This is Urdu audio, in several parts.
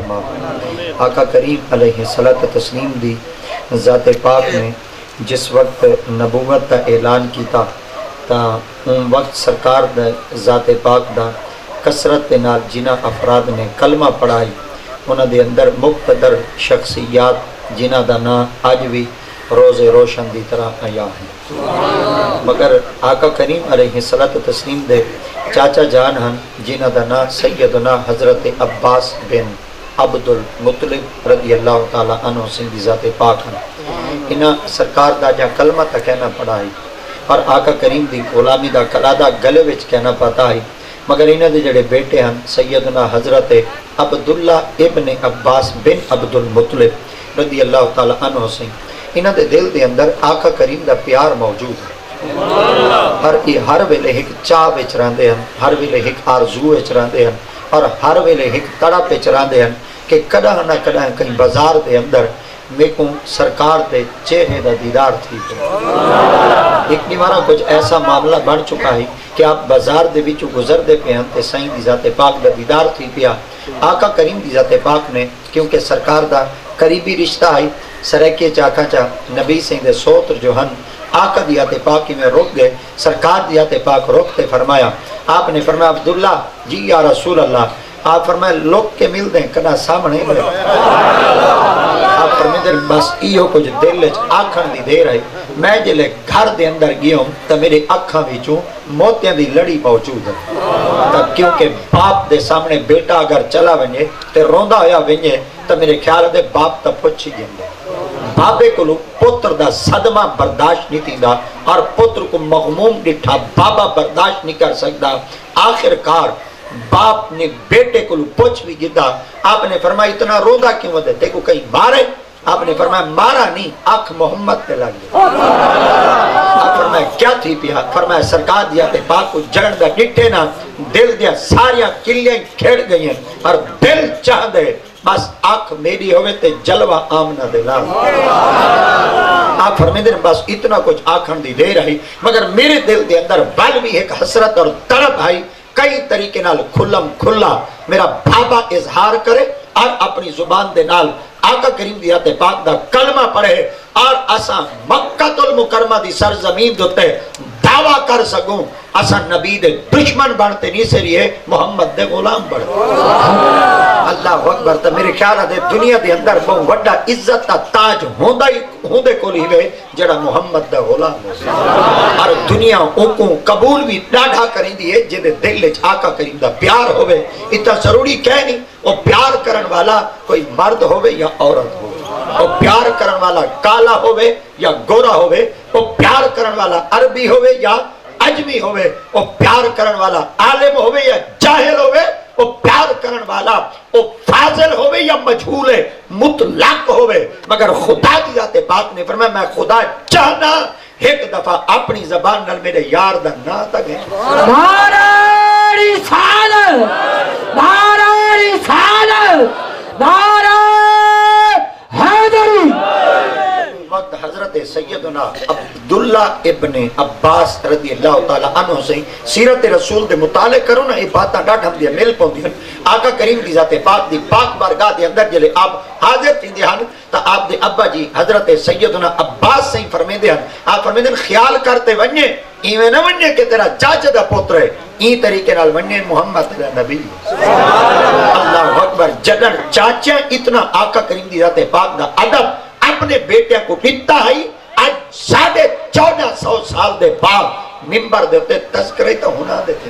فرما۔ آقا کریم علیہ الصلوۃ والتسلیم دی ذات پاک نے جس وقت نبوت کا اعلان کیتا تا ان وقت سرکار دا ذات پاک دا کثرت دے نال جنہ افراد نے کلمہ پڑھائی انہاں دے اندر مقتدر شخصیات جنہ دا نام اج بھی روز روشن دی طرح آیا ہے۔ مگر آقا کریم علیہ الصلوۃ والتسلیم دے چاچا جان ہن جنہ دا نام سیدنا حضرت عباس بن عبد المطلب رضی اللہ تعالی عنہ سن دی ذات پاک ہن۔ انہاں سرکار دا جا کلمہ تا کہنا پڑھائی اور آقا کریم دی غلامی دا کلادہ گلے وچ کہنا پتا ہے، مگر انہاں دے جڑے بیٹے ہن سیدنا حضرت عبداللہ ابن عباس بن عبد المطلب رضی اللہ تعالی عنہ سے انہاں دے دل دے اندر آقا کریم دا پیار موجود ہے۔ ہر ویلے ایک چاہ وچ رہندے ہن، ہر ویلے ایک آرزو وچ رہندے ہن اور ہر ویلے ایک تڑپ وچ رہندے ہن کہ کدا نہ کدا کہیں بازار دے اندر میں کو سرکار دے چہرے دا دیدار تھی۔ ایک نیوارا کچھ ایسا معاملہ بن چکا ہے کہ آپ بازار دے وچوں گزر دے پہ ہیں تے سائیں دی ذات پاک دا دیدار تھی پیا۔ آقا کریم دی ذات پاک نے کیونکہ سرکار دا قریبی رشتہ ہے سرکے چاکا چا نبی سائیں دے سوتر جو ہن آقا دی ذات پاک میں روک گئے، سرکار دی ذات پاک روکتے فرمایا، آپ نے فرمایا عبداللہ جی یا رسول اللہ، آپ فرمایا لوگ کے مل دیں کنا سامنے لے، آپ فرمایا بس ایو کچھ دل آکھن دی دے رہے، میں جلے گھر دے اندر گیا ہوں تو میرے اکھاں وچوں موتیاں دی لڑی موجود ہے، کیونکہ باپ دے سامنے بیٹا اگر چلا ونجے تے روندا ہویا ونجے تو میرے خیال دے باپ تا پچھی گئے، بابے کو پتر دا صدمہ برداشت نہیں تھی دا اور پتر کو مغموم ڈٹھا بابا برداشت نہیں کر سکتا، آخر کار باپ نے بیٹے کو پوچھ بھی گدا، آپ نے فرمایا اتنا روندہ کیوں ودے تے کو کہیں مارے؟ آپ نے فرمایا مارا نہیں، آنکھ محمد پہ لگ گیا۔ آپ فرمایا کیا تھی پیا؟ فرمایا سرکار دیا تے پاک کو جڑن دا ڈٹھے نا دل دیا ساریاں کلیاں کھیڑ گئی ہیں اور دل چاہ دے بس آنکھ میری ہوئے تے جلوہ آمنہ دے لا۔ آپ فرمیدے بس اتنا کچھ آنکھن دی دے رہی، مگر میرے دل دے اندر بل بھی ایک حسرت اور طرف آئی، کئی طریقے نال کھلم کھلا میرا بابا اظہار کرے اور اپنی زبان دے نال آقا کریم دی ذات پاک دا کلمہ پڑھے اور اساں مکہ المکرمہ دی سرزمین دوتے دعویٰ کر سکوں اساں نبی دے دشمن بنتے نہیں سے رہے محمد دے غلام بڑھتے۔ اللہ اکبر، تو میرے خیال ہے دنیا دے اندر بہت وڈا عزت کا تاج ہوندے کو لیوے جڑا محمد دا غلام ہے اور دنیا اوکوں قبول بھی ڈاڑھا کریں دیئے جنہیں دل آقا کریم دا پیار ہوئے، اتنا ضروری کہہ نہیں وہ پیار کرن والا کوئی مرد ہوئے یا عورت ہوئے، وہ پیار کرن والا کالا ہوئے یا گورا ہوئے، وہ پیار کرن والا عربی ہوئے یا اجمی ہوئے، وہ پیار کرن والا عالم ہوئے یا جاہل ہوئے، وہ پیار کرن والا وہ فاضل ہوئے یا مجھول مطلق ہوئے، مگر خدا کی ذات پاک نے فرمایا میں خدا چاہنا ایک دفعہ اپنی زبان نال میرے یار دا نا تک ہے نعرہ رسالت، نعرہ رسالت، نعرہ حیدری۔ وقت حضرت سیدنا عبداللہ ابن عباس رضی اللہ تعالیٰ عنہ سے سیرت رسول دے مطالعے کرو نا یہ باتاں ڈاٹھ ہم دیا مل پہنچ دیا۔ آقا کریم کی ذات پاک دی پاک بارگاہ دے اندر جلے آپ حاضر تھی دیا تا آپ دے ابا جی حضرت سیدنا عباس سے فرمے دیا، آپ فرمے دیا خیال کرتے ونجے ایویں نہ ونجے کہ تیرا چاچا دا پوتر ہے، این طریقے نال ونجے محمد تیرا نبی۔ اللہ اکبر، جدن چاچا اتنا آقا کریم دی ذات پاک دا ادب اپنے بیٹے کو دیتا ہے، آج 1450 سال دے بعد ممبر دیتے تذکرے تو ہونا دیتے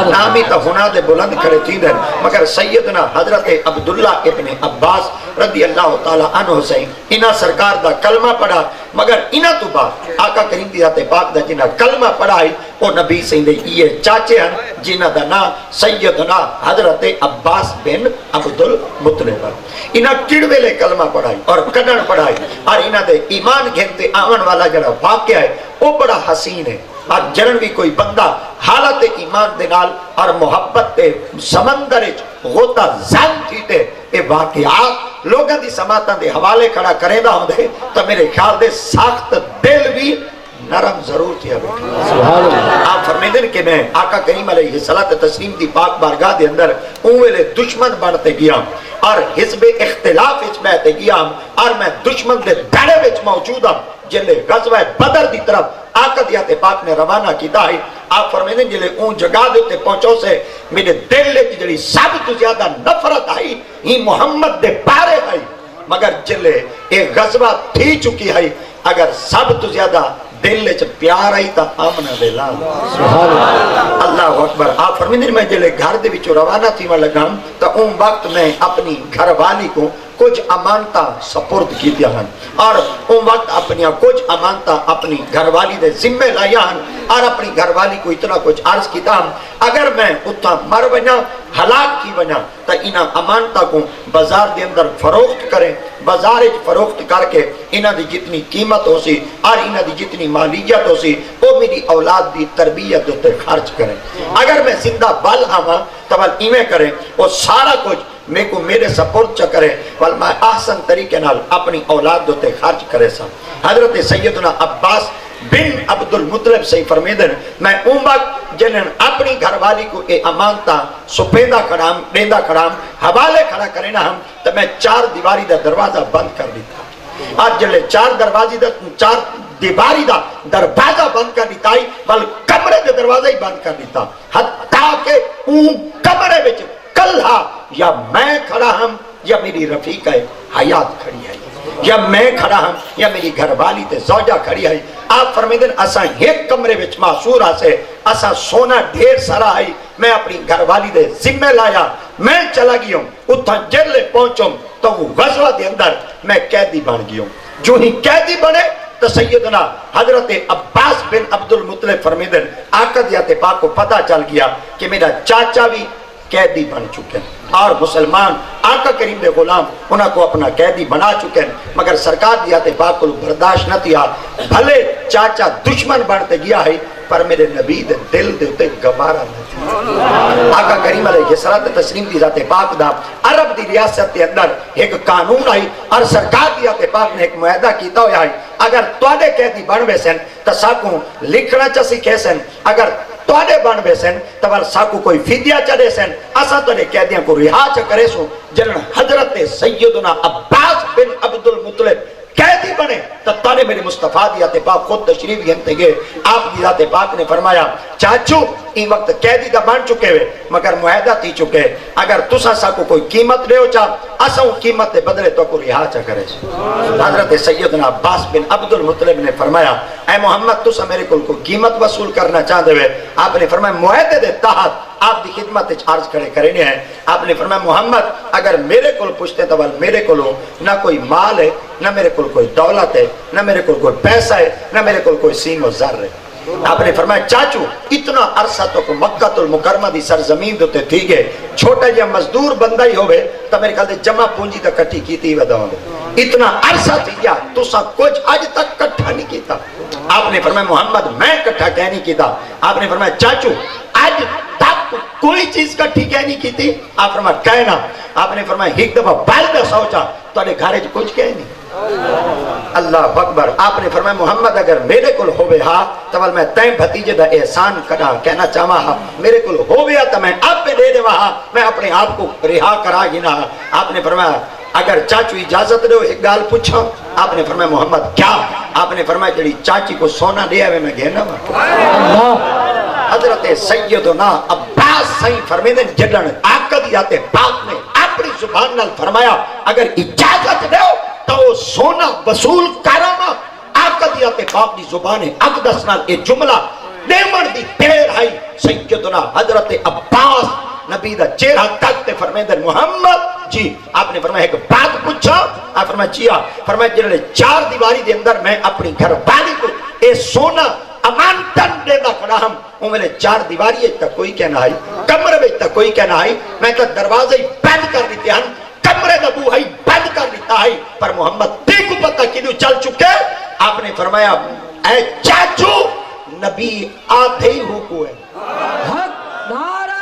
نامی تو ہونا دے بلند کھڑے تھی دیں، مگر سیدنا حضرت عبداللہ ابن عباس رضی اللہ تعالیٰ عنہ سے انہا سرکار دا کلمہ پڑھا، مگر انہا تو بعد آقا کریم دی ذات پاک دا جنہا کلمہ پڑھائی وہ نبی سندے یہ چاچے ہیں جنہا دا نا سیدنا حضرت عباس بن عبد المطلب، انہا کڑوے لے کلمہ پڑھائی اور کڑن پڑھائی اور انہا دے ایمان گھنتے آمن والا جڑا واقعہ ہے وہ بڑا حسین ہے اور جرن بھی کوئی بندہ حالت ایمان دے نال اور محبت تے سمندر غوطہ زن تھی تے اے واقعات لوگاں دی سماعتاں دے حوالے کھڑا کرے دا ہوں دے تو میرے خیال دے ساخت دل بھی نرم ضرور تھی سبحان اللہ آپ فرمیدن کہ میں آقا کریم علیہ الصلوۃ تسلیم دی پاک بارگاہ دے اندر اون ویلے دشمن بنتے گیا اور حزب اختلاف وچ بیٹھے گیا اور میں دشمن دے دڑے وچ موجود ہوں جلے غزوہ بدر دی طرف آقا دیات پاک نے روانہ کیتا ہے آپ فرمیدن جلے اون جگہ دیتے پہنچو سے میرے دل لے کی جڑی سب تو زیادہ نفرت آئی ہی محمد دے پارے آئی مگر جلے ایک غزوہ تھی چکی ہے اگر سب تو زیادہ دل لے چھ پیار آئی تا آمنہ دے لال سبحان اللہ اللہ اکبر آپ فرمیدن میں جلے گھر دے وچوں روانہ تھی میں لگا تو اون وقت میں اپنی گھر والی کو کچھ امانتا سپرد کی دیا ہن اور اون وقت اپنی کچھ امانتا اپنی گھر والی دے ذمہ لایا ہن اور اپنی گھر والی کو اتنا کچھ عرض کیتا ہن اگر میں اتنا مر بنا ہلاک کی بنا تو انہا امانتا کو بازار دے اندر فروخت کریں بازار فروخت کر کے انہا دی جتنی قیمت ہو سی اور انہا دی جتنی مالیت ہو سی وہ میری اولاد دی تربیت ہوتے خرچ کریں اگر میں زندہ بل آواں تو بل ایمیں کریں وہ سارا کچھ میں کو میرے سپورٹ چا کرے بل میں احسن طریقے نال اپنی اولاد ہوتے خرچ کرے سا حضرت سیدنا عباس بن عبد المطلب سے فرمیدن میں اون وقت جنہاں اپنی گھر والی کو اے امانتا سپیدہ کھڑام ڈیندہ کھڑام حوالے کھڑا کرے نا ہم تو میں 4 دیواری دا دروازہ بند کر دیتا آج جلے 4 دیواری دا دروازہ بند کر دیتا ہی بل کمرے دے دروازہ ہی بند کر دیتا حتیٰ کہ اون کمرے بچ کلہا یا میں کھڑا ہم یا میری رفیقہ حیات کھڑی ہے یا میں کھڑا ہم یا میری گھر والی تے زوجہ کھڑی ہے آپ فرمیدن اسا ایک کمرے وچ معصور آسے اسا سونا ڈھیر سارا ہے میں اپنی گھر والی دے ذمہ لایا میں چلا گیا ہوں اتھا جلے پہنچوں تو وہ غزوہ دے اندر میں قیدی بن گیا ہوں جو ہی قیدی بنے تو سیدنا حضرت عباس بن عبد المطلب فرمیدن آقا دیات پاک کو پتہ چل گیا کہ میرا چاچا بھی قیدی بن چکے ہیں اور مسلمان آقا کریم دے غلام انہاں کو اپنا قیدی بنا چکے ہیں مگر سرکار دیات پاک کو برداشت نہ تھیا بھلے چاچا دشمن بنتے گیا ہے پر میرے نبی دے دل دے ہوتے گوارا نہ تھی آقا کریم علیہ الصلوۃ تسلیم دی ذات پاک دا عرب دی ریاست کے اندر ایک قانون آئی اور سرکار دیات پاک نے ایک معاہدہ کیتا ہوا ہے اگر توڑے قیدی بن ویسن تو ساکوں لکھنا چا سکھے سن اگر توڑے بن بیسن تو ساکو کوئی فدیہ چڑے سن اسا توڑے قیدیاں کو رہا چا کرے سو جنہاں حضرت سیدنا عباس بن عبد المطلب قیدی بنے تو تانے میرے مصطفیٰ دی ذات پاک خود تشریف گھنتے گئے آپ دی ذات پاک نے فرمایا چاچو این وقت قیدی دا بن چکے ہوئے مگر معاہدہ تھی چکے اگر تسا سا کو کوئی قیمت لے ہو چاہ اسا وہ قیمت دے بدلے تو کو رہا چا کرے حضرت سیدنا عباس بن عبد المطلب نے فرمایا اے محمد تسا میرے کو قیمت وصول کرنا چاہتے ہوئے آپ نے فرمایا معاہدے دے تحت آپ دی خدمت عرض کرنے ہیں آپ نے فرمایا محمد اگر میرے کو پوچھتے تو میرے کو نہ کوئی مال ہے نہ میرے کو کوئی دولت ہے نہ میرے کو کوئی پیسہ ہے نہ میرے کو کوئی سین و زر ہے آپ نے فرمایا چاچو اتنا عرصہ تو کو مکہ المکرمہ دی سرزمین دوتے تھی گئے چھوٹا جا مزدور بندہ ہی ہوئے تو میرے خیال دے جمع پونجی تا کٹھی کیتی وداؤں اتنا عرصہ تھی گیا تو سا کچھ آج تک کٹھا نہیں کیتا آپ نے فرمایا محمد میں کٹھا کہہ نہیں کیتا آپ نے فرمایا چاچو آج تک کوئی چیز کٹھی کہہ نہیں کیتی آپ فرمایا کہنا آپ نے فرمایا ایک دفعہ بال میں سوچا تو نے گھارے جو کچھ کہہ نہیں اللہ اکبر آپ نے فرمایا محمد اگر میرے کل ہوئے ہاں تو میں تین بھتیجے دا احسان کرا کہنا چاہا ہاں میرے کل ہوئے ہاں تو میں آپ پہ دے دے وہاں میں اپنے آپ کو رہا کرا گنا آپ نے فرمایا اگر چاچو اجازت دے ایک گال پوچھا آپ نے فرمایا محمد کیا آپ نے فرمایا جڑی چاچی کو سونا دیا ہوئے میں گھیرنا حضرت سیدنا عباس صحیح فرمیدن جڑن آقا دی ذات پاک نے اپنی زبان نال فرمایا اگر اجازت دے تو سونا وصول کراما آقا دی ذات پاک دی زبان اقدس نال اے جملہ نیمن دی دیر ہے سیدنا حضرت عباس نبی دا چہرہ تکتے فرمیدن محمد جی آپ نے فرمایا ایک بات پوچھا آپ فرمایا جی فرمایا جنہوں 4 دیواری دے اندر میں اپنی گھر والی کو اے سونا امانتن دینا کھڑا ہم وہ میرے 4 دیواری تک کوئی کہنا ہے کمرے میں تک کوئی کہنا ہے میں تو دروازے بند کر دیتے ہیں کمرے نبو ہے بند کر دیتا ہے پر محمد تے کو پتہ کیوں چل چکے آپ نے فرمایا اے چاچو نبی آدھے ہی ہو کو ہے حق نعرہ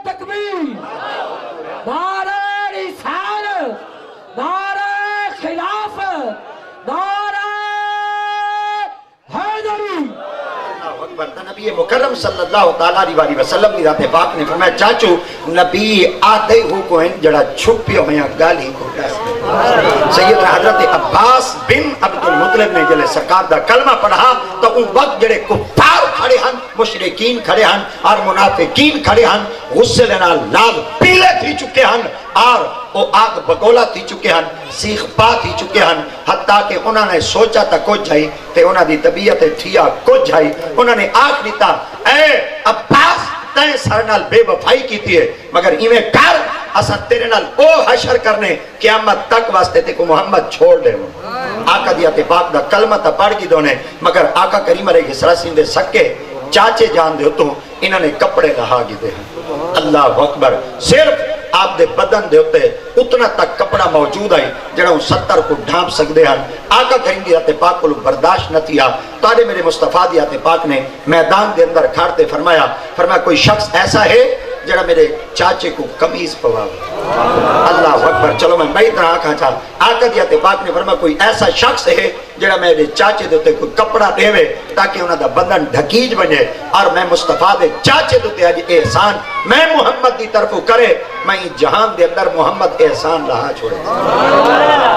تکبیر نعرہ رسالت نعرہ خلافت نعرہ حیدر اکبر نبی مکرم صلی اللہ تعالی علیہ وسلم کی ذات پاک نے فرمایا چاچو نبی آتے ہو کو ہیں جڑا چھپیو ہویا گالی کو دس سیدنا حضرت عباس بن عبد المطلب نے جلے سرکار دا کلمہ پڑھا تو ان وقت جڑے کفار کھڑے ہن مشرکین کھڑے ہن اور منافقین کھڑے ہن غصے لینا لال پیلے تھی چکے ہن اور وہ آگ بگولا تھی چکے ہن سیخ پا تھی چکے ہن حتیٰ کہ انہوں نے سوچا تا کچھ جائی تے انہوں دی طبیعت تھیا کچھ جائی انہوں نے آگ دیتا اے عباس تائیں سرنال بے وفائی کی تھی ہے مگر ایمیں کر اسا تیرے نال او حشر کرنے قیامت تک واسطے تے کو محمد چھوڑ دے آقا دیات پاک دا کلمہ تا پڑھ کی دونے مگر آقا کریم علیہ السلام دے سکے چاچے جان دے تو انہوں نے کپڑے رہا گی دے اللہ اکبر صرف آپ دے بدن دے ہوتے اتنا تک کپڑا موجود ہے جڑا ان 70 کو ڈھانپ سکتے ہیں آقا کریم دی ذات پاک کو برداشت نہ تھیا تارے میرے مصطفیٰ دی ذات پاک نے میدان دے اندر کھڑتے فرمایا کوئی شخص ایسا ہے جڑا میرے چاچے کو قمیض پوا اللہ اکبر چلو میں بہت طرح آنکھا چاہ آقا دی ذات پاک نے فرمایا کوئی ایسا شخص ہے جڑا میرے چاچے دوتے کوئی کپڑا دے تاکہ انہوں دا بدن ڈھکیج بنے اور میں مصطفیٰ دے چاچے دوتے آج احسان میں محمد دی طرفو کرے میں جہان دے اندر محمد احسان رہا چھوڑے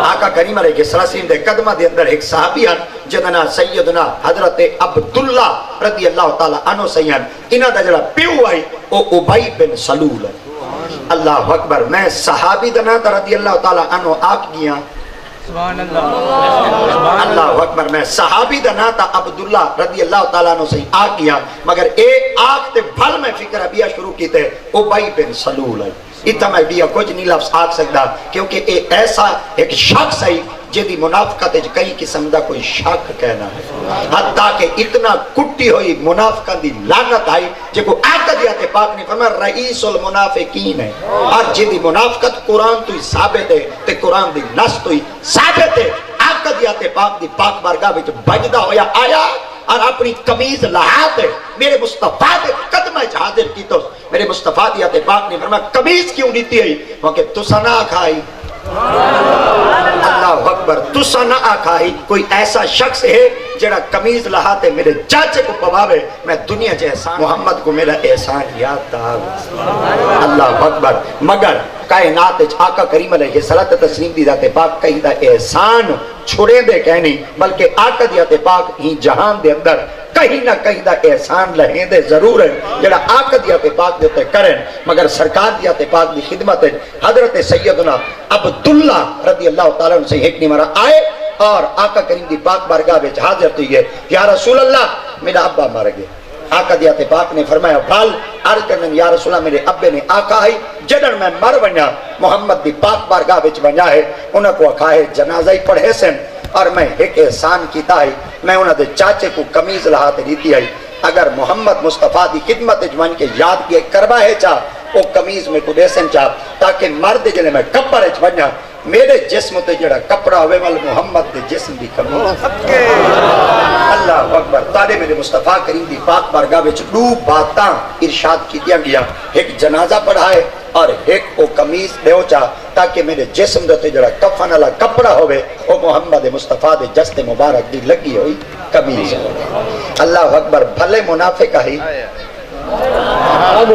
آقا کریم علیہ السلام دے قدمہ دے اندر ایک صحابی ہیں جدنا سیدنا حضرت عبداللہ رضی اللہ تعالیٰ عنہ سیدن انہا دا جڑا پیو آئی او عبی بن سلول ہے اللہ اکبر میں صحابی دنا تا رضی اللہ تعالیٰ عنہ آگ گیا سبحان اللہ اللہ اکبر میں صحابی دنا تا عبداللہ رضی اللہ تعالیٰ عنہ سے آگ گیا مگر اے آگ تے بھل میں فکر ابیا شروع کی تے عبی بن سلول ہے اتنا میں بیا کچھ نہیں لفظ آگ سکتا کیونکہ اے ایسا ایک شخص ہے جدی منافقت کئی قسم دا کوئی شک کہنا ہے حتیٰ کہ اتنا کٹی ہوئی منافقت دی لعنت آئی جے کو آقا دیات پاک نے فرمایا رئیس المنافقین ہے اور جدی منافقت قرآن تو ہی ثابت ہے تے قرآن دی نص تو ہی ثابت ہے آقا دیات پاک دی پاک بارگاہ وچ بجدہ ہویا آیا اور اپنی قمیض لحاظ ہے میرے مصطفیٰ دے قدمہ حاضر کی تو میرے مصطفیٰ دیات پاک نے فرمایا قمیض کیوں دیتی ہے وہاں تو سنا کھائی اللہ اکبر تسا نہ آکھائی کوئی ایسا شخص ہے جڑا قمیض لہاتے میرے چاچے کو پواوے میں دنیا جے احسان محمد کو میرا احسان یاد تھا اللہ اکبر مگر کائنات آقا کریم علیہ السلام دی ذات پاک کہیں دا احسان چھوڑے دے کہنی بلکہ آقا دی ذات پاک ہی جہان دے اندر کہیں نہ کہیں دا احسان لہیں دے ضرور ہے جڑا آقا دی ذات پاک دیتے کریں مگر سرکار دی ذات پاک دی خدمت حضرت سیدنا عبداللہ رضی اللہ تعالیٰ عنہ سے ایک نمارہ آئے اور آقا کریم دی پاک بارگاہ بچ حاضر تھی ہے یا رسول اللہ میرا ابا مر گئے آقا دیات پاک نے فرمایا بھال عرض کرنے یا رسول اللہ میرے ابے نے آقا ہے جدن میں مر بنیا محمد دی پاک بارگاہ بچ بنیا ہے انہوں کو اکھائے جنازہ ہی پڑھے سن اور میں ایک احسان کیتا ہے میں انہوں دے چاچے کو قمیض لہاتے دیتی ہے اگر محمد مصطفیٰ دی خدمت جوان کے یاد کیے کروا ہے چاہ وہ قمیض میں کو دیسن چاہ تاکہ مرد جلے میں کپڑ اچ بنیا میرے جسم تے جڑا کپڑا ہوئے وال محمد دے جسم دی قمیض اللہ اکبر تارے میرے مصطفیٰ کریم دی پاک بارگاہ وچ دو باتاں ارشاد کی دیا گیا ایک جنازہ پڑھائے اور ایک وہ قمیض دیو چاہ تاکہ میرے جسم دے جڑا کفن والا کپڑا ہوئے وہ محمد مصطفیٰ دے جسد مبارک دی لگی ہوئی قمیض اللہ اکبر بھلے منافق ہے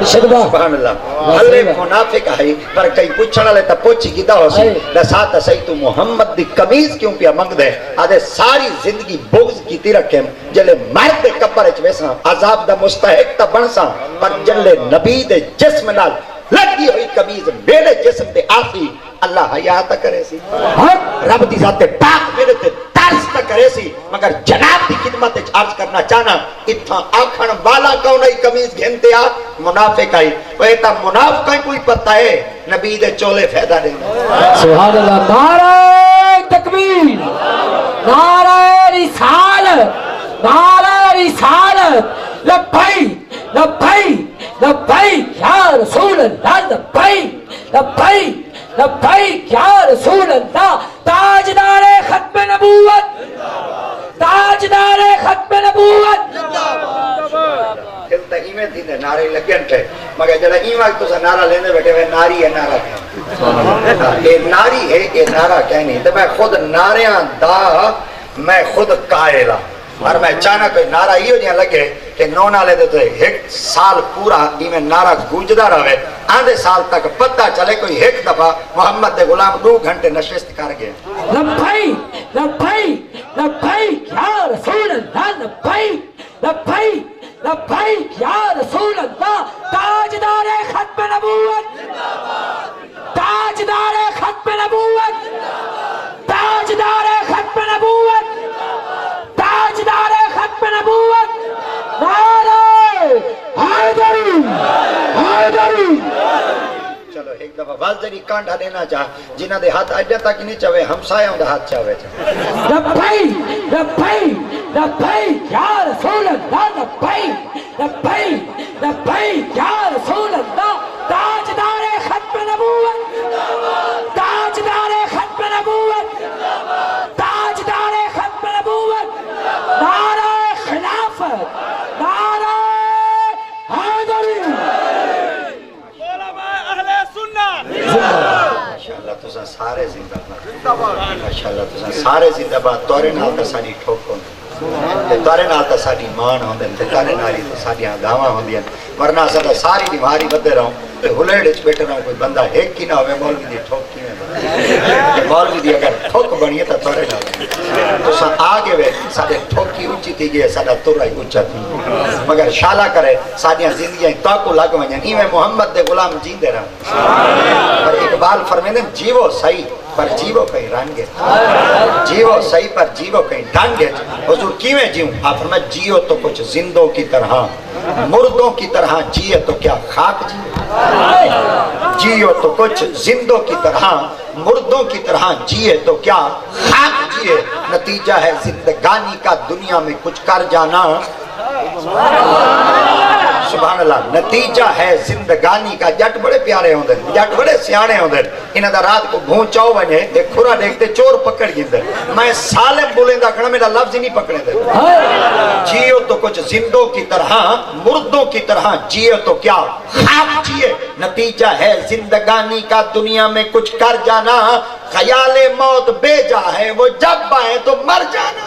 سبحان اللہ بھلے منافق ہے پر کئی پوچھنا لے تا پوچھی کیتا ہو سی لساتا سی تو محمد دی قمیض کیوں پیا منگ دے آدھے ساری زندگی بغض کیتی رکھیں جلے مرد دے کپڑے چویساں عذاب دا مستحق تا بنساں پر جلے نبی دے جسم نال لگی ہوئی قمیض میرے جسم دے آسی اللہ حیات کرے سی رب دی ذات پاک میرے تے ترس نہ کرے سی مگر جناب دی خدمت عرض کرنا چاہنا اتھا آکھن والا کون ہے قمیض گھنتے آ منافق آئی وہ ایتا منافق ہے کوئی پتہ ہے نبی دے چولے فیدہ دیں سبحان اللہ نعرہ تکبیر نعرہ رسالت نعرہ رسالت لبیک لبیک لبیک یا رسول اللہ لبیک لبیک لبیک یا رسول اللہ تاجدار ختم نبوت تاجدار ختم نبوت دل تا ایمیں تھی دے نعرے لگن تھے مگر جڑا ایمیں تو سا نعرہ لینے بیٹھے ہوئے ناری ہے نعرہ کہنے اے ناری ہے اے نعرہ کہنے تو میں خود نعریاں دا میں خود قائلہ اور میں اچانک کوئی نعرہ ہی ہو جہاں لگے کہ نو نالے دے تو ایک سال پورا میں نعرہ گونجدا رہے آدھے سال تک پتہ چلے کوئی ایک دفعہ محمد دے غلام 2 گھنٹے نشست کر گئے لبیک لبیک لبیک یا رسول اللہ لبیک لبیک لبیک یا رسول اللہ تاجدار ختم نبوت تاجدار ختم نبوت تاجدار ختم نبوت تاجدار ختم نبوت نعرہ حیدری حیدری چلو ایک دفعہ واضح کانڈا دینا چاہ جنہ دے ہاتھ اڈے تک نہیں چاہے ہمسایوں دے ہاتھ چاہے لبیک لبیک لبیک یا رسول اللہ لبیک لبیک لبیک یا رسول اللہ تاجدار ختم نبوت تاجدار ختم نبوت تاجدار ختم نبوت نعرہ خلافت نعرہ حیدری ماشاءاللہ تساں سارے زندہ باد ماشاءاللہ تساں سارے زندہ باد تورے نال تے ساڈی ٹھوک ہوندی تے تورے نال تے ساڈی مان ہوندے تے تورے نال ہی تے ساڈیاں گاواں ہوندیاں ورنہ ساڈا ساری بیماری ودے رہوں تے ہلیڑ وچ بیٹھے رہوں کوئی بندہ ایک ہی نہ ہوے مولوی دی ٹھوک کیویں بنے مولوی دی اگر ٹھوک بنی تے تورے نال تساں آگے وے ساڈے ٹھوکی اونچی تھی گئی ساڈا تورا ہی اونچا تھی مگر شالا کرے ساڈیاں زندگیاں تاکو لگ ونجن ایویں محمد دے غلام جیندے رہن پر اقبال فرمیندے جیو صحیح پر جیو کہیں رنگے جیو صحیح پر جیو کہیں ڈانگے حضور کیویں جیوں آپ فرمائے جیو تو کچھ زندوں کی طرح مردوں کی طرح جیے تو کیا خاک جیے جیو تو کچھ زندوں کی طرح مردوں کی طرح جیے تو کیا خاک جیے نتیجہ ہے زندگانی کا دنیا میں کچھ کر جانا سبحان اللہ نتیجہ ہے زندگانی کا جٹ بڑے پیارے ہوندے جٹ بڑے سیانے ہوندے انہاں دا رات کو بھون چاو ونے تے کھرا دیکھتے چور پکڑ گیندے میں سالم بولیندا کھڑا میرا لفظ ہی نہیں پکڑے دے جیو تو کچھ زندوں کی طرح مردوں کی طرح جیو تو کیا خاک جیے نتیجہ ہے زندگانی کا دنیا میں کچھ کر جانا خیال موت بے جا ہے وہ جب آئے تو مر جانا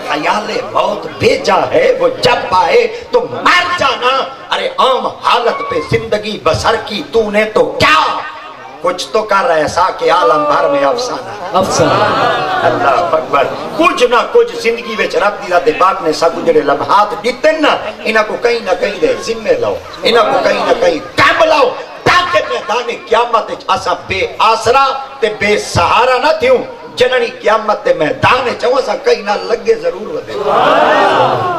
خیال موت بے جا ہے وہ جب آئے تو مر جانا ارے عام حالت پہ زندگی بسر کی تو نے تو کیا کچھ تو کر رہا ایسا کہ عالم بھر میں افسانہ اللہ اکبر کچھ نہ کچھ زندگی وچ رب دی ذات پاک نے سب جڑے لمحات دیتے نا انہاں کو کہیں نہ کہیں دے ذمہ لاؤ انہاں کو کہیں نہ کہیں کام لاؤ تاکہ میدان قیامت وچ اساں بے آسرا تے بے سہارا نہ تھیوں جننی قیامت دے میدان چاہو سا کہیں نہ لگے ضرور ودے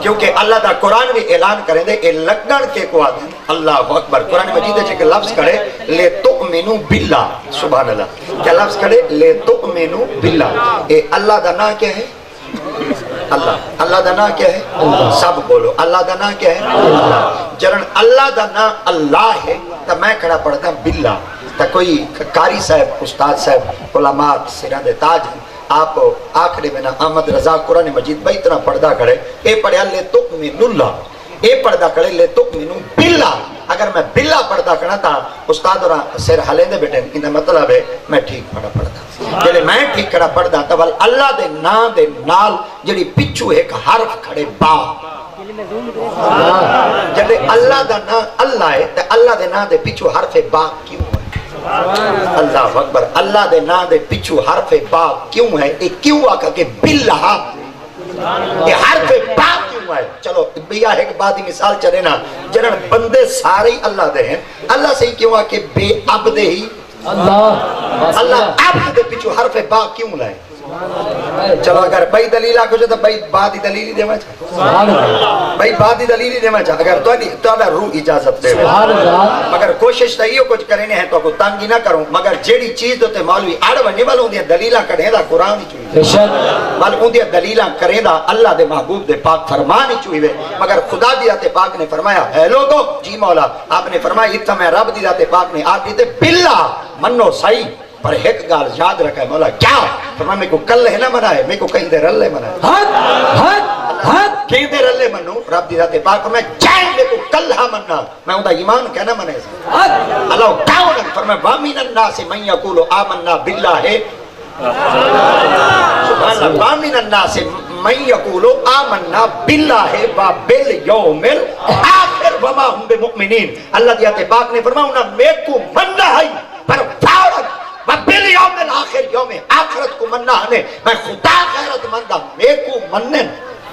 کیونکہ اللہ دا قرآن بھی اعلان کریں دے اے لگن کے کو آدھیں اللہ اکبر قرآن مجید ہے کہ لفظ کرے لے تؤمنو باللہ سبحان اللہ کیا لفظ کرے لے تؤمنو باللہ اے اللہ دا نا کیا ہے اللہ اللہ دا نا کیا ہے سب بولو اللہ دا نا کیا ہے اللہ جنن اللہ دا نا اللہ ہے تو میں کھڑا پڑھتا ہوں باللہ تا کوئی قاری صاحب استاد صاحب علماء سران دے تاج ہیں آپ آخری میں نا احمد رضا قرآن مجید بھائی طرح پڑھدا کرے اے پڑھیا لے تؤمنو اللہ اے پڑھدا کرے لے تؤمنو باللہ اگر میں باللہ پڑھدا کرنا تھا استاد اور سر حلے دے بیٹھے انہا مطلب ہے میں ٹھیک پڑھتا جلے میں ٹھیک کھڑا پڑھدا تھا بل اللہ دے نا دے نال جڑی پچھو ایک حرف کھڑے با جلے اللہ دا نا اللہ ہے تے اللہ دے نا دے پچھو حرف با کیوں ہے اللہ اکبر اللہ دے نا دے پچھو حرف با کیوں ہے ایک کیوں آکا کہ باللہ یہ حرف با کیوں ہے چلو بھیا ایک بات ہی مثال چلے نا جنہاں بندے سارے اللہ دے ہیں اللہ سے ہی کیوں آکے بے عبدے ہی اللہ عبد دے پچھو حرف با کیوں لائے چلو اگر بھائی دلیل آکو جو تو بھائی بات ہی دلیلی دے میں چاہ بھائی بات ہی دلیلی دے میں چاہ اگر تو روح اجازت دے مگر کوشش تو یہ کچھ کرنے ہیں تو کو تنگی نہ کروں مگر جیڑی چیز دوتے مولوی آڑ بننے والوں دیا دلیلہ کریں دا قرآن ہی چوئی بل ان دیا دلیلہ کریں دا اللہ دے محبوب دے پاک فرمانی چوئی وے مگر خدا دی ذات پاک نے فرمایا اے لوگو جی مولا آپ نے فرمایا اتنا میں رب دی ذات پاک نے آپ دیتے باللہ منو صحیح پر ایک گال یاد رکھا ہے مولا کیا فرمایا میں کو کل ہے نہ منائے میں کو کہیں دے رلے منائے کہیں دے رلے منو رب دی ذات پاک میں جائیں میں کو کل ہاں مننا میں ہوں دا ایمان کہنا منے سے اللہ کیا ہونا فرمایا وامین الناس من یقولو آمنا باللہ سبحان اللہ وامن الناس من یقول آمنا باللہ و بالیوم الآخر وما ہم بمؤمنین. اللہ دی آیت پاک نے فرمایا انہاں میں کو مننا ہے پر فارغ و بالیوم الآخر یوم آخرت کو مننا ہے. میں خدا غیرت مندہ میں کو منن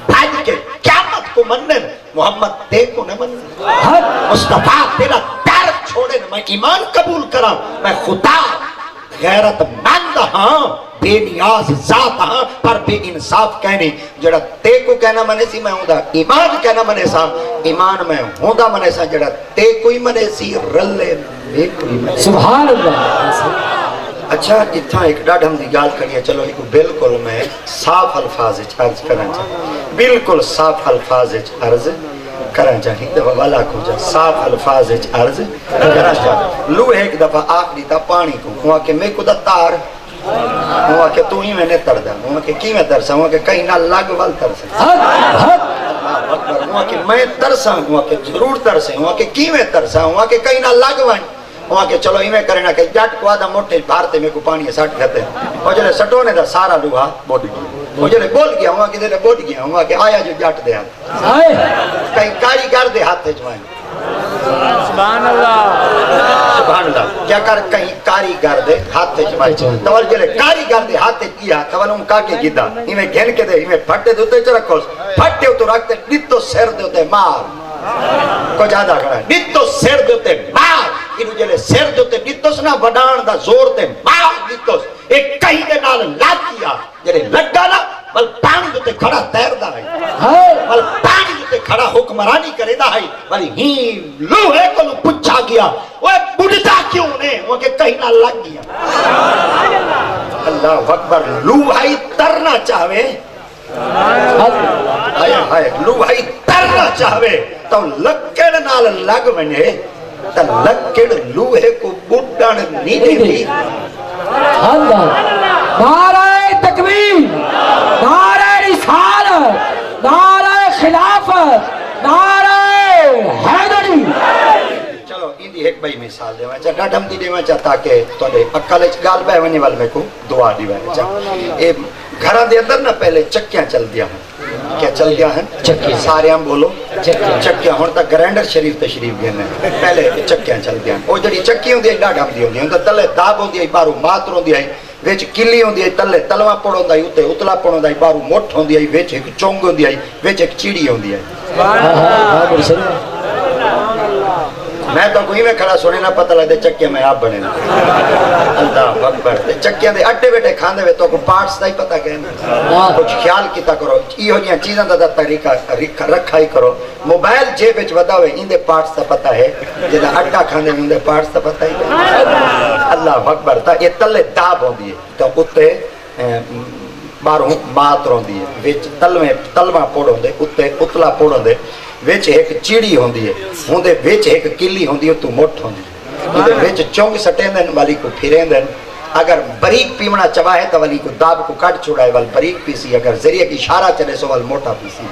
بھائی کے قیامت کو منن محمد تے کو نہ منن مصطفیٰ تیرا در چھوڑے میں ایمان قبول کرا. میں خدا غیرت مند ہاں بے نیاز ذات ہاں پر بے انصاف کہنی. جڑا تے کو کہنا منے سی میں ہوندا ایمان کہنا منے سا ایمان میں ہوندا منے سا. جڑا تے کوئی منے سی رلے بے کوئی منے. سبحان اللہ. اچھا اتھا ایک ڈاڈھم دی گال کریے. چلو ایک بالکل میں صاف الفاظ عرض کرنا چاہیے. بالکل صاف الفاظ عرض کرنا چاہیے. دفعہ والا کو جا صاف الفاظ عرض کرنا چاہیے. لو ایک دفعہ آخری تا پانی کو ہوا کہ میں کو دا تار ہوا کہ تو ہی میں نے تردہ ہوا کہ کی میں ترسا ہوا کہ کہیں نہ لگ وال ترسا ہوا کہ میں ترسا ہوا کہ ضرور ترسے ہوا کہ کی میں ترسا ہوا کہ کہیں نہ لگ وائیں ہوا کہ چلو ہی میں کرنا کہ جٹ کو آدھا موٹے بھارتے میں کو پانی سٹ گھتے اور جلے سٹونے دا سارا لوہا بوٹ گیا وہ جلے بول گیا ہوا کہ دلے بوٹ گیا ہوا کہ آیا جو جٹ دے آدھا کہیں کاریگر دے ہاتھ جوائیں. سبحان اللہ. سبحان اللہ. کیا کر کہیں کاریگر دے ہاتھ جوائیں تول جلے کاریگر دے ہاتھ کیا تول ان کا کے گیدہ ہی میں گھن کے دے ہی میں پھٹے دوتے چرکوس پھٹے ہو تو رکھتے نتو سیر دوتے مار کو جادہ کھڑا ہے نتو سیر دوتے مار انہوں جلے سیر دوتے نتوس نہ وڈان دا زور تے مار نتوس ایک کہیں دے نال لاتیا جلے لگا نا بل پانی دوتے کھڑا تیر دا ہے بل پانی دوتے کھڑا حکمرانی کرے دا ہے بل ہی لوہے کو لو پچھا گیا وہ بڑھتا کیوں نے وہ کہ کہیں نہ لگ گیا. اللہ اکبر. لوہائی ترنا چاہوے لوہائی ترنا چاہوے تو لکڑ نال لگ بنے تو لکڑ لوہے کو بڑھن نہیں دی. نعرہ تکبیر نعرہ رسالت نعرہ خلافت نعرہ حیدری. چلو اندی ایک بھائی مثال دے وہاں چاہ ڈاڈھم دی دے وہاں چاہ تاکہ توڑے اکال اچھ گال بے ونی وال میں کو دعا دی وہاں چاہ گھرہ دے اندر نا پہلے چکیاں چل دیا ہیں. کیا چل گیا ہے چکیاں سارے ہم بولو چکیاں ہون تک گرینڈر شریف تشریف گئے ہیں پہلے چکیاں چل دیا ہیں. وہ جڑی چکی ہوں دی ڈاڈھم دی ہوں دی ہوں تلے داب ہوں دی بارو ماتر ہوں دی ویچ کلی ہوں دی تلے تلوہ پڑھوں دی اتے اتلا پڑھوں دی بارو موٹ ہوں دی ویچ ایک چونگ ہوں دی ویچ ایک چیڑی ہوں دی. میں تو کوئی میں کھڑا سونے نہ پتہ لگ دے چکیاں میں آپ بنے نا. اللہ اکبر. چکیاں دے اٹے بیٹے کھاندے ہوئے تو کو پارٹس دا ہی پتہ کہنا کچھ خیال کیتا کرو یہ ہو جیاں چیزاں دا طریقہ رکھا ہی کرو. موبائل جے بچ ودا ہوئے ان دے پارٹس دا پتہ ہے جدہ اٹا کھاندے ان دے پارٹس دا پتہ ہی. اللہ اکبر. تا یہ تلے داب ہوں دیئے تو اتے باروں مات رہوں دیئے ویچ تلوہ پوڑوں دے اتے اتلا پوڑوں دے ویچ ایک چیڑی ہوں دیئے ہوں دے ویچ ایک کلی ہوں دیئے تو موٹ ہوں دیئے ہوں دے ویچ چونگ سٹیں دن والی کو پھریں دن اگر بریک پیمنا چواہے تو والی کو داب کو کٹ چھوڑائے وال بریک پیسی اگر ذریعہ کی اشارہ چلے سو وال موٹا پیسی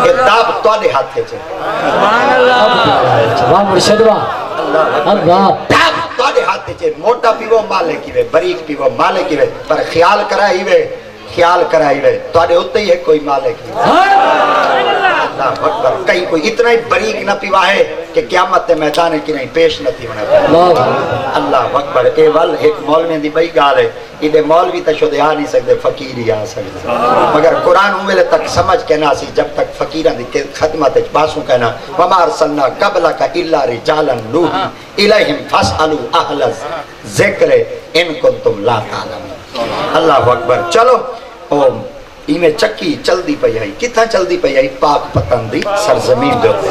یہ داب توڑے ہاتھ تھے چھے سبحان اللہ مرشدوہ اللہ داب توڑے ہاتھ تھے چھے موٹا پیو مالے کی وے بریک پیو مالے کی وے پر خیال کرائی وے توڑے ہوتے ہی ہے کوئی مالے کی اللہ اکبر. کہیں کوئی اتنا ہی بریک نہ پیوا ہے کہ قیامت میدان کی نہیں پیش نہ تھی اللہ اکبر. اے ول ایک مولوی دی بئی گال ہے انہیں مولوی تا شدے آ نہیں سکتے فقیر ہی آ سکتے مگر قرآن ہوئے تک سمجھ کہنا سی جب تک فقیران دی خدمت باسوں کہنا وَمَا أَرْسَلْنَا قَبْلَكَ إِلَّا رِجَالًا نُوحِي إِلَيْهِمْ فَاسْأَلُوا أَهْلَ الذِّكْرِ إِن كُنتُمْ لَا تَعْلَمُونَ. اللہ اکبر. چلو ایمیں چکی چل دی پئی آئی کتنا چل دی پئی آئی پاک پتن دی سرزمین دوتے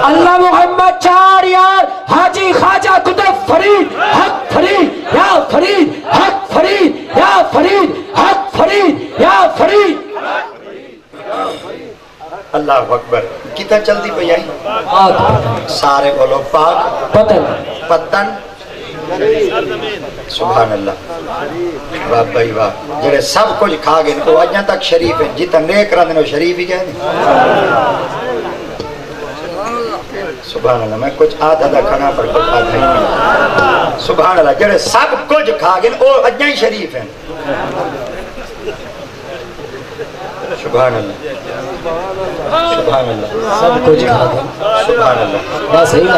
اللہ محمد چار یار حاجی خواجہ قطب فرید حق فرید یا فرید حق فرید یا فرید حق فرید یا فرید. اللہ اکبر. کتنا چل دی پئی آئی سارے بولو پاک پتن سبحان اللہ. واہ بھائی واہ. جڑے سب کچھ کھا گئے وہ اجاں تک شریف ہیں جتنا نیک رہنے وہ شریف ہی گئے سبحان اللہ. میں کچھ آدھا دا کھانا پر کچھ آدھا ہی سبحان اللہ. جڑے سب کچھ کھا گئے وہ اجاں ہی شریف ہیں سبحان اللہ سبحان اللہ سب کچھ کھا دیں سبحان اللہ بس صحیح نا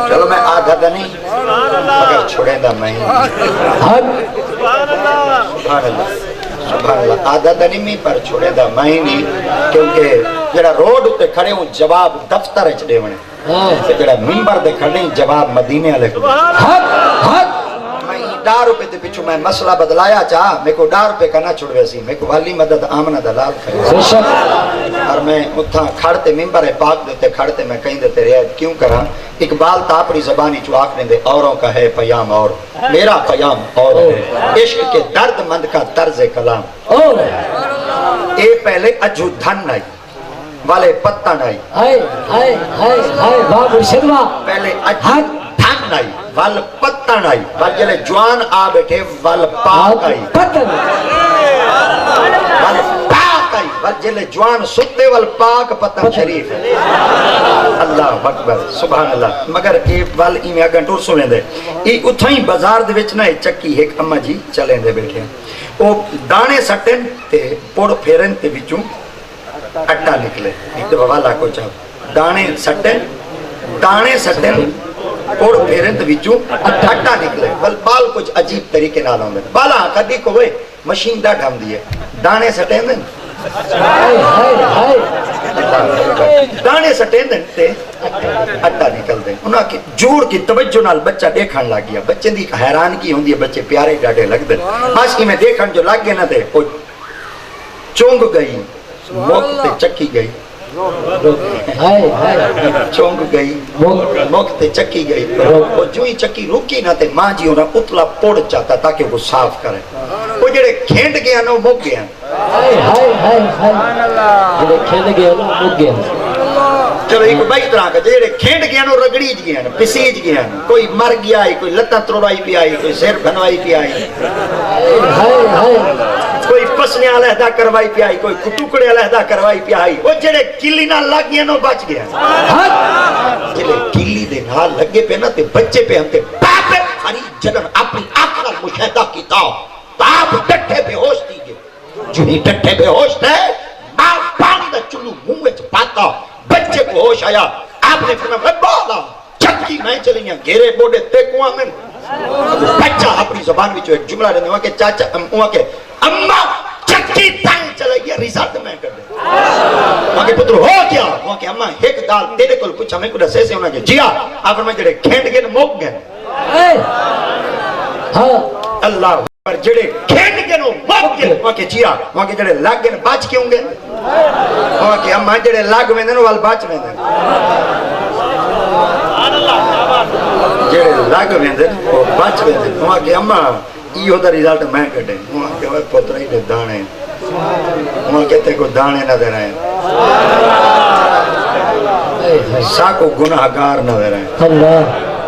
چلو میں آدھا دا نہیں مگر چھوڑے دا میں حق سبحان اللہ سبحان اللہ آدھا دا نہیں میں پر چھوڑے دا میں نہیں کیونکہ جڑا روڈ اتے کھڑے ہوں جواب دفتر اچ دے ونے جڑا ممبر دے کھڑے ہیں جواب مدینے والے کو حق حق میں 10 روپے دے پیچھے میں مسئلہ بدلایا چاہ میں کو 10 روپے کا نہ چھوڑوے سی میں کو والی مدد آمنہ دلال کرے بے شک اور میں اتھا کھڑتے ممبر پاک دیتے کھڑتے میں کہیں دیتے رعایت کیوں کرا اقبال تا اپنی زبانی چواک نے دے اوروں کا ہے پیام اور میرا پیام اور ہے عشق کے درد مند کا طرز کلام اور اے پہلے اجو دھن نائی والے پتہ نائی ہائے ہائے ہائے ہائے واہ مرشد واہ پہلے اجو دھن نائی وال پتہ نائی وال جلے جوان آ بیٹھے وال پاک آئی پتن وال پاک آئی وال جلے جوان ستے وال پاک پتہ شریف اللہ اکبر سبحان اللہ مگر اے وال ای میں اگن ٹور سویں دے ای اتھائیں بازار دے وچ نہ چکی ایک اما جی چلیں دے بیٹھے ہیں او دانے سٹن تے پوڑ پھیرن تے وچوں اٹا نکلے ایک دفعہ والا کو چاہ دانے سٹن پوڑ پھیرن تے وچوں اٹا نکلے بال کچھ عجیب طریقے نال ہوندے بالا کدی کوے مشین دا ڈھم دیے دانے سٹیں دے ہائے ہائے ہائے دانے سٹیں دے تے اٹا نکل دے انہاں کی جوڑ کی توجہ نال بچہ دیکھن لگ گیا بچے دی حیران کی ہوندی ہے بچے پیارے ڈاڈے لگ دے ماشکی میں دیکھن جو لگ گئے نہ دے چونگ گئی موک تے چکی گئی ہائے ہائے چونگ گئی موک تے چکی گئی وہ جو ہی چکی روکی نہ تے ماں جی انہاں اتلا پوڑ چاہتا تاکہ وہ صاف کرے وہ جڑے کھینڈ گیا نہ وہ موک گیا ہائے ہائے ہائے ہائے جڑے کھیل گئے نا مک گئے چلو ایک بائی طرح کا جڑے کھینڈ گیا نہ رگڑیج گیا نہ پسیج گیا نہ کوئی مر گیا ہے کوئی لتاں تروڑائی پی آئی کوئی سیر بھنوائی پی آئی ہائے ہائے کوئی پسنے علیحدہ کروائی پی آئی کوئی کٹوکڑے علیحدہ کروائی پی آئی وہ جڑے کلی نہ لگ گیا نہ بچ گیا جڑے کلی دے نہ لگے پہ نہ تے بچے پہ ہم تے باپ ہری جلن اپنی آخر مشاہدہ کی تاؤ باپ ڈٹھے بے ہوش دیگے جنہی ڈٹھے بے ہوش تھے باپ پانی دا چلو منہ وچ پاتا بچے کو ہوش آیا آپ نے فرمایا بالا چکی میں چلی ہیں گھیرے بوڑے تے کواں میں بچہ اپنی زبان وچ ایک جملہ رہنے وہاں کہ چاچا وہاں کہ اما چکی تائیں چلے گیا رزلٹ میں کر دے وہاں کہ پتر ہو کیا وہاں کہ اما ایک گال تیرے کو پوچھا میں کو دسے سے ہونا کہ جیا آپ فرمایا جڑے کھینڈ گئے موک گئے اللہ پر جڑے کھینڈ گئے موک گئے وہاں کہ جیا وہاں کہ جڑے لگ گئے بچ کیوں گئے وہاں کہ اما جڑے لگ ویندے نو وال بچ ویندے جڑے لگ ویندے او بچ ویندے وہاں کہ اما ایو دا رزلٹ میں کڈے وہاں کہ اوے پتر ہی دے دانے وہاں کہ تے کو دانے نہ دے رہے سا کو گناہگار نہ دے رہے اللہ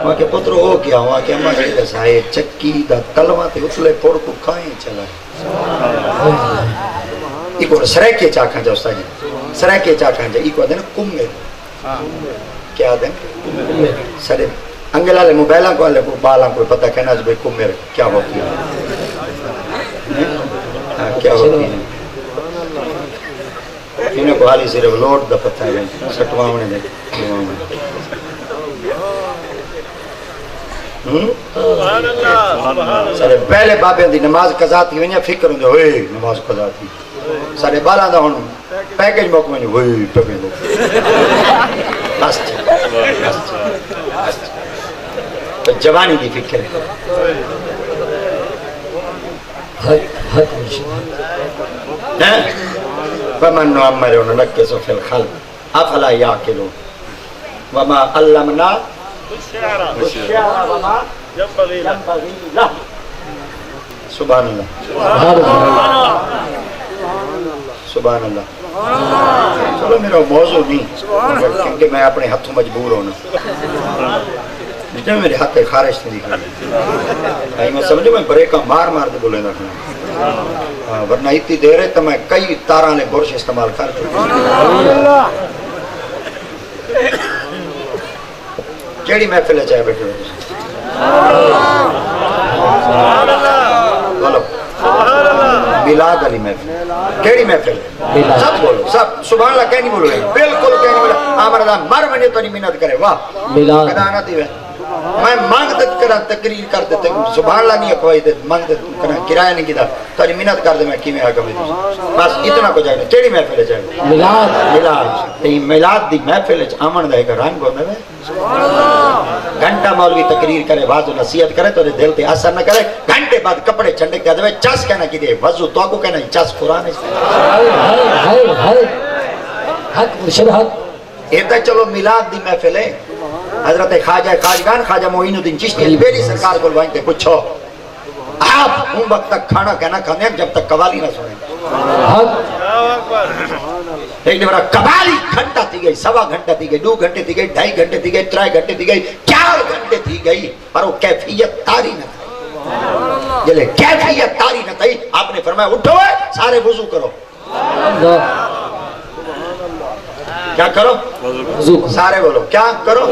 وہاں کہ پتر ہو کیا وہاں کہ اما یہ دسائے چکی دا تلوہ تے اتلے پوڑ کو کھائیں چلا ایک اور سریکے چاکھاں جا استاد جی سریکے چاکھاں جا ایک اور دن کمے کیا دن سرے انگل والے موبائلوں کو والے بالاں کو پتہ کہنا جو بھئی کمے کیا ہوتی ہے کیا ہوتی ہے انہیں کو حالی صرف لوٹ دا پتہ ہے سٹواؤنے دے سارے پہلے بابے دی نماز قضا تھی ونیا فکر ہوں ہوئے نماز قضا تھی سارے بالا دا ہوں پیکج موقع میں ہوئے پیکج موقع جوانی دی فکر ہے وَمَنْ نُعَمَّرُهُ نُنَكِّسُهُ فِي الْخَلْقِ أَفَلَا يَعْقِلُونَ وَمَا عَلَّمْنَا الشِّعْرَ وَمَا يَنبَغِي لَهُ سبحان اللہ سبحان اللہ چلو میرا موضوع نہیں کیونکہ میں اپنے ہاتھوں مجبور ہونا جب میرے ہاتھ خارج تھی دیکھا میں سمجھو میں بریکا مار مار دے بولے رکھنا ورنہ اتنی دیر ہے تو میں کئی تاراں نے برش استعمال کر کیڑی محفل ہے چاہے بیٹھے بولو میلاد علی محفل کیڑی محفل ہے سب بولو سب سبحان اللہ کہیں نہیں بولو بالکل کہیں نہیں بولو آمرہ مر بنے تو نہیں منت کرے واہ میلاد کدا نہ دیوے میں مانگ دیت کرا تقریر کر دیتے سبحان اللہ نہیں اکوائی دیت مانگ دیت کرا کرایہ نہیں کیتا تو نہیں منت کر دے میں کی میں آگا بھی بس اتنا کو جائے کیڑی محفل ہے جائے میلاد میلاد دی محفل ہے آمن دے کا رنگ ہونے میں گھنٹہ مولوی تقریر کرے واضح نصیحت کرے تو دل تے اثر نہ کرے گھنٹے بعد کپڑے چھنڈے کہہ دے چس کہنا کی دے وضو تو کو کہنا چس قرآن حق مرشد حق ایتا چلو میلاد دی محفل ہے حضرت خواجہ خواجگان خواجہ معین الدین چشتی میری سرکار کو لوائیں تے پوچھو آپ ان وقت تک کھانا کہنا کھانے جب تک قوالی نہ سنیں ایک دن قوالی گھنٹہ تھی گئی سوا گھنٹہ تھی گئی 2 گھنٹے تھی گئی 2.5 گھنٹے تھی گئی 3 گھنٹے تھی گئی 4 گھنٹے تھی گئی پر وہ کیفیت تاری نہ تھی جلے کیفیت تاری نہ تھی آپ نے فرمایا اٹھو سارے وضو کرو کیا کرو سارے بولو کیا کرو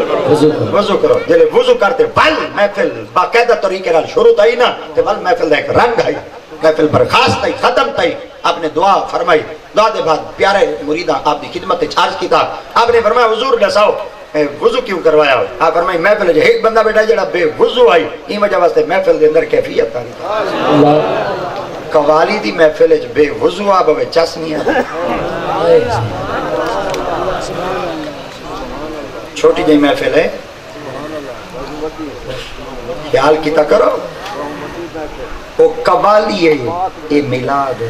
وضو کرو جلے وضو کرتے بل محفل باقاعدہ طریقے نال شروع تھی نا تے بل محفل دا ایک رنگ آئی محفل برخاست تھی ختم تھی آپ نے دعا فرمائی دعا دے بعد پیارے مریدہ آپ دی خدمت چارج کی تھا آپ نے فرمایا حضور دساؤ وضو کیوں کروایا ہو آپ فرمائی محفل جو ایک بندہ بیٹھا جڑا بے وضو آئی این وجہ واسطے محفل دے اندر کیفیت تاری تھی قوالی دی محفل جو بے وضو آ بوے چس نہیں آ چھوٹی جی محفل ہے خیال کیتا کرو وہ قوالی ہے یہ میلاد ہے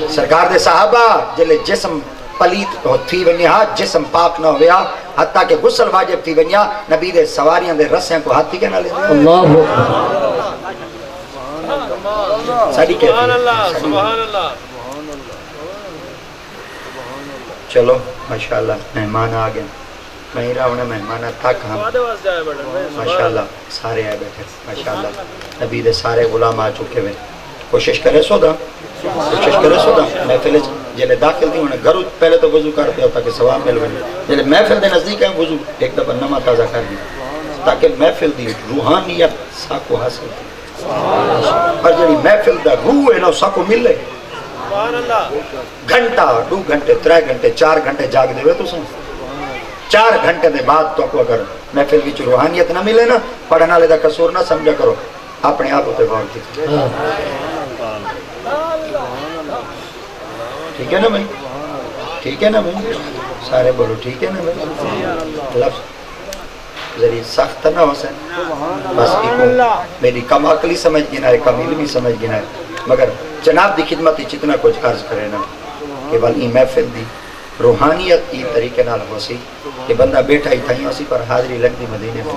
سرکار دے صحابہ جلے جسم پلیت تھی ونیا جسم پاک نہ ہویا حتیٰ کہ غسل واجب تھی ونیا نبی دے سواریاں دے رسیں کو ہاتھ تھی کے نہ لے اللہ ساڑھی کہتی سبحان اللہ چلو ماشاءاللہ مہمان آ گئے میں ہی رہا ہوں مہمان تک ہم ماشاءاللہ سارے آئے بیٹھے ماشاءاللہ نبی دے سارے غلام آ چکے ہوئے کوشش کرے سو دا محفل جلے داخل تھی انہیں گھروں پہلے تو وضو کرتے ہو تاکہ ثواب مل گئے جلے محفل دے نزدیک ہے وضو ایک دفعہ نمہ تازہ کر دی تاکہ محفل دی روحانیت ساکو حاصل کی پر جلی محفل دا روح ہے نا ساکو ملے گھنٹہ 2 گھنٹے 3 گھنٹے 4 گھنٹے جاگ دے ہوئے تو سن 4 گھنٹے دے بعد تو کو اگر محفل کی روحانیت نہ ملے نا پڑھنا لے دا قصور نہ سمجھا کرو اپنے آپ ہوتے غور کی ٹھیک ہے نا بھائی ٹھیک ہے نا بھائی سارے بولو ٹھیک ہے نا بھائی لفظ ذریعہ سخت نہ ہو سکے بس میری کم عقلی سمجھ گنا ہے کم علمی سمجھ گنا ہے مگر جناب دی خدمت جتنا کچھ عرض کرے نا کہ بل ای محفل دی روحانیت ای طریقے نال ہو سی کہ بندہ بیٹھا ہی تھا ہی اسی پر حاضری لگ دی مدینے میں